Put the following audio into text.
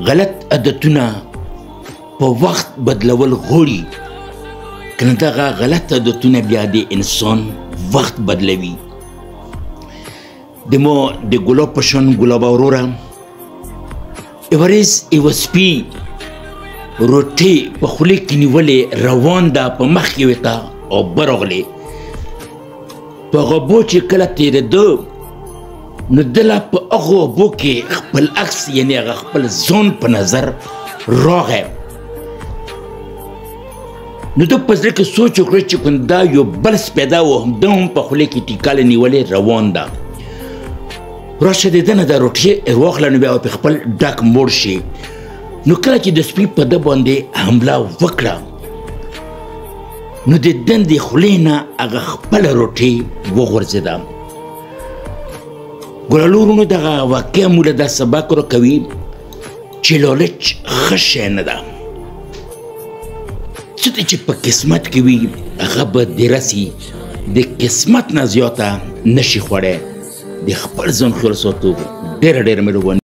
غلط عادتونه په وخت بدلول غواړي کنه دغه غلط عادتونه بیا د انسان وخت بدلوي. د ګلاب په شان ګلابه وروره یوه ورځ یوه سپي روټۍ په خولې کې نیولې روان ده په مخ کې ورته اوبه راغلې. په هغه اوبو چې کله تېرېده نو ده لا په هغو اوبو کې خپل عکس یعنې هغه خپل ځان په نظر راغی. نو ده په زړه کې سوچ وکړی چې کوم دا یو بل سپی ده او همدا هم په خولې کې ټیکاله نیولې روان ده. راشه د ده نه دا روټۍ واخله نو بیا په خپل ډک موړ شي. نو کله چې د سپي په ده باندې حمله وکړه نو د دندې خولې نه هغه خپله روټۍ وغورځېده. ګلالو وروڼو دغه واقعه موږ له دا سبق راکوي چې لالچ ښه شی نه ده. څه چې په قسمت کې وي هغه به دې رسي، د قسمت نه زیاته نشي خوړی. د خپل ځان خیال ساتو. ډېره ډېره مهرباني.